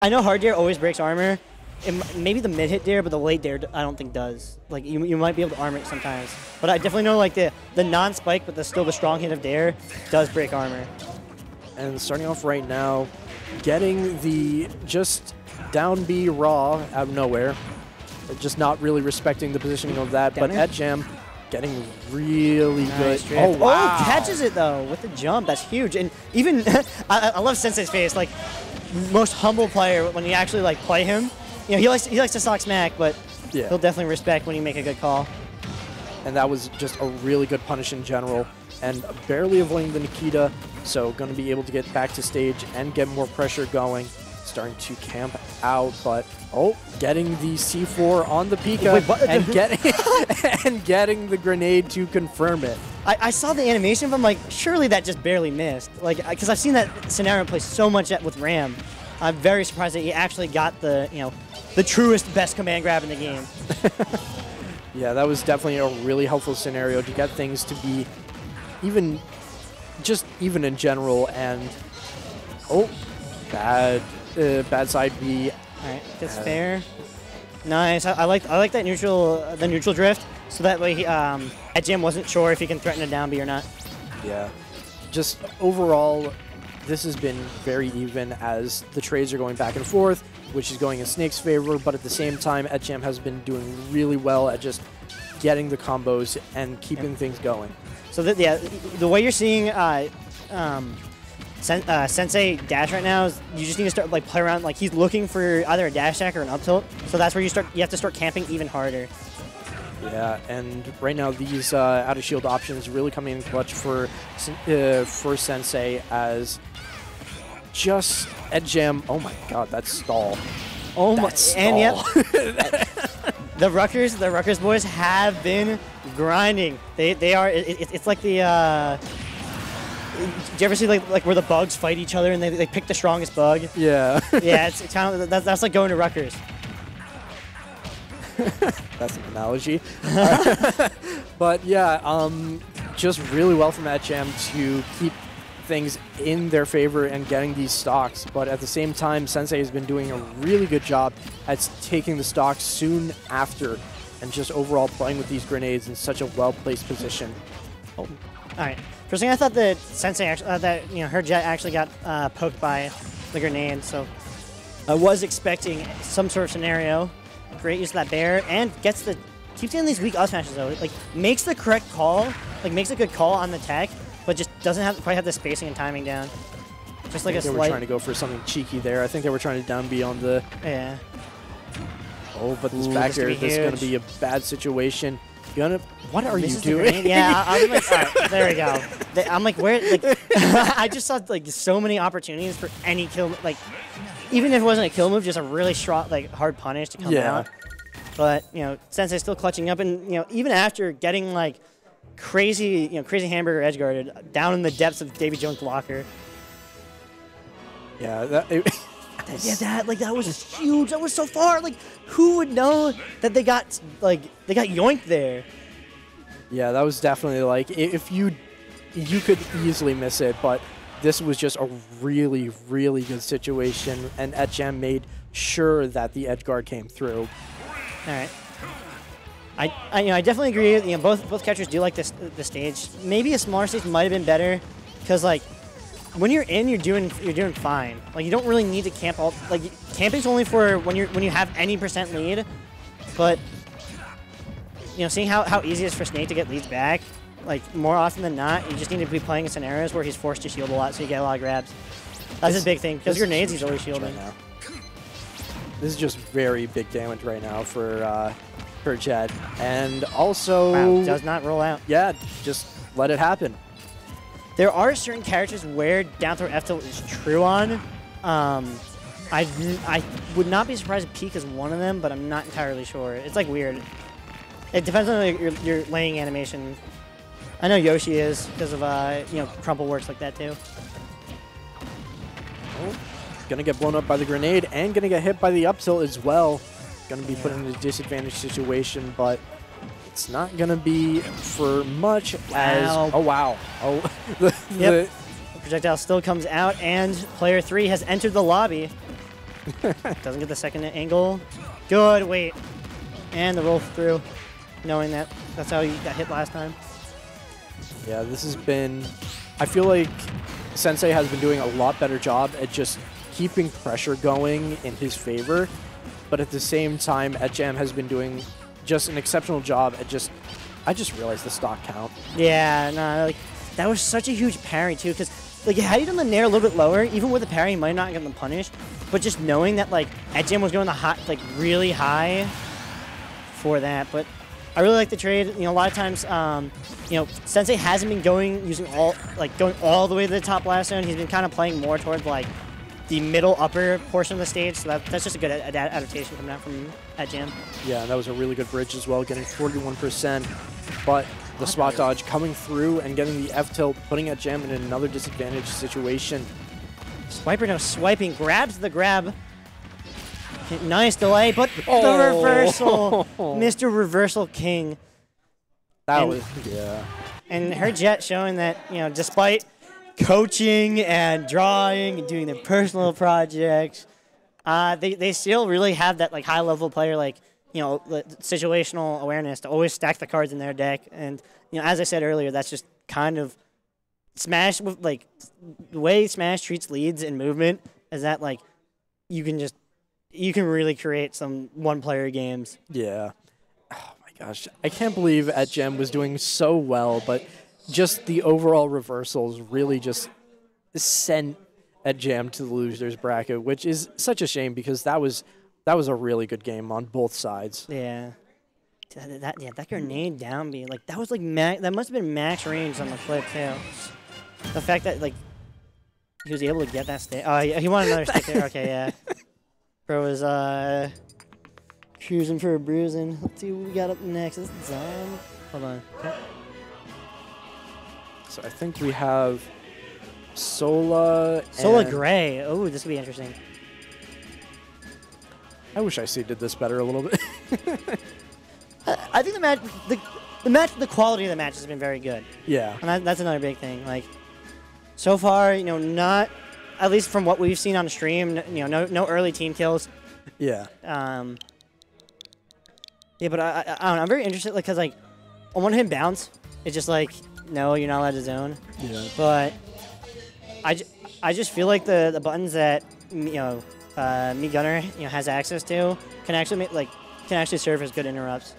I know hard dare always breaks armor. Maybe the mid hit dare, but the late dare I don't think does. Like you might be able to armor it sometimes, but I definitely know like the non-spike, but still the strong hit of dare does break armor. And starting off right now, getting the just down B raw out of nowhere, just not really respecting the positioning of that. But ETJAM getting really good. Oh wow! Oh, catches it though with the jump. That's huge. And even I love Sensei's face. Like most humble player when you actually like play him. You know, he likes to sock smack, but he'll definitely respect when you make a good call. And that was just a really good punish in general, and barely avoiding the Nikita, so going to be able to get back to stage and get more pressure going. Starting to camp out, but getting the C4 on the Pika. Wait, and getting the grenade to confirm it. I saw the animation, but I'm like, surely that just barely missed. Like, because I've seen that scenario play so much with Ram. I'm very surprised that he actually got the truest, best command grab in the game. Yeah, that was definitely a really helpful scenario to get things to be even in general. And bad side B. All right, that's fair. Nice. I like that the neutral drift, so that way ETJAM wasn't sure if he can threaten a down B or not. Yeah, just overall, this has been very even as the trades are going back and forth, which is going in Snake's favor, but at the same time, ETJAM has been doing really well at just getting the combos and keeping things going. So the way you're seeing Sensei dash right now is you just need to start like play around. Like he's looking for either a dash attack or an up tilt. So that's where you have to start camping even harder. Yeah, and right now these out of shield options really coming in clutch for Sensei as just ETJAM. Oh my God, that stall. Oh my, and yep. The Rutgers boys have been grinding. They are. It's like the. Do you ever see like where the bugs fight each other and they pick the strongest bug? Yeah. Yeah, it's kind of that's like going to Rutgers. That's an analogy. But yeah, just really well from ETJAM to keep things in their favor and getting these stocks. But at the same time, Sensei has been doing a really good job at taking the stocks soon after and just overall playing with these grenades in such a well-placed position. All right. First thing, I thought that Sensei her jet actually got poked by the grenade, so I was expecting some sort of scenario. Great use of that bear, and keeps getting these weak up smashes though. Like makes the correct call, like makes a good call on the tech, but just doesn't quite have the spacing and timing down. Just like a slight. They were trying to go for something cheeky there. I think they were trying to down B on the. Yeah. Oh, but this back air, this is going to be a bad situation. What are you doing? Yeah, I'm like, all right, there we go. I'm like, where? Like, I just saw like so many opportunities for any kill. Like, even if it wasn't a kill move, just a really strong, like hard punish to come out. But Sensei's still clutching up, and even after getting like crazy hamburger edge guarded down in the depths of Davy Jones' blocker. Yeah, that was huge. That was so far. Like, who would know that they got yoinked there? Yeah, that was definitely like if you could easily miss it, but this was just a really, really good situation, and ETJAM made sure that the edge guard came through. All right. I definitely agree. Both catchers do like the stage. Maybe a smaller stage might have been better, because like when you're in, you're doing fine. Like you don't really need to camp all. Like camping's only for when you have any % lead, but seeing how easy it is for Snake to get leads back, like more often than not, you just need to be playing in scenarios where he's forced to shield a lot, so you get a lot of grabs. That's his big thing, because grenades he's always shielding. Right now. This is just very big damage right now for Jet, and also does not roll out. Yeah, just let it happen. There are certain characters where down throw F tilt is true on. I would not be surprised if Peak is one of them, but I'm not entirely sure. It's like weird. It depends on your laying animation. I know Yoshi is because of Crumple works like that too. Gonna get blown up by the grenade and gonna get hit by the up tilt as well. Gonna be put in a disadvantaged situation, but it's not gonna be for much as The projectile still comes out, and player 3 has entered the lobby. Doesn't get the second angle. Good, wait. And the roll through, knowing that that's how he got hit last time. Yeah, this has been... I feel like Sensei has been doing a lot better job at just keeping pressure going in his favor, but at the same time, ETJAM has been doing just an exceptional job at just... I just realized the stock count. Yeah, no, like, that was such a huge parry, too, because, like, had he done the nair a little bit lower, even with the parry, he might not get them punished, but just knowing that, like, ETJAM was going the hot, like, really high for that, but I really like the trade. You know, a lot of times, you know, Sensei hasn't been going all the way to the top blast zone. He's been kind of playing more towards, like, the middle upper portion of the stage, so that's just a good adaptation coming out from ETJAM. Yeah, and that was a really good bridge as well, getting 41%, but the spot dodge coming through and getting the F-tilt, putting ETJAM in another disadvantaged situation. Swiper now swiping, grabs the grab. Nice delay, but the reversal. Mr. Reversal King. That was, yeah. And her jet showing that, you know, despite coaching and drawing and doing their personal projects, they still really have that, like, high-level player, like, you know, situational awareness to always stack the cards in their deck. And, you know, as I said earlier, that's just kind of Smash, like, the way Smash treats leads in movement is that, like, you can really create some one-player games. Yeah. Oh, my gosh. I can't believe ETJAM was doing so well, but just the overall reversals really just sent ETJAM to the losers bracket, which is such a shame because that was a really good game on both sides. Yeah. That grenade down B, like, that was like that must have been max range on the flip too. The fact that, like, he was able to get that stick. Oh, yeah, he wanted another stick there. Okay, yeah. Bro was cruising for a bruising. Let's see what we got up next. This is hold on. Oh. So I think we have Sola Gray. Oh, this will be interesting. I wish I seeded this better a little bit. I think the quality of the match has been very good. Yeah. And that's another big thing. Like, so far, you know, not, at least from what we've seen on the stream, you know, no early team kills. Yeah. Yeah, but I don't know, I'm very interested, like, because, like, on one hand, bounce, it's just like, no, you're not allowed to zone. Yeah. But I just feel like the buttons that, you know, Me Gunner, you know, has access to can actually serve as good interrupts.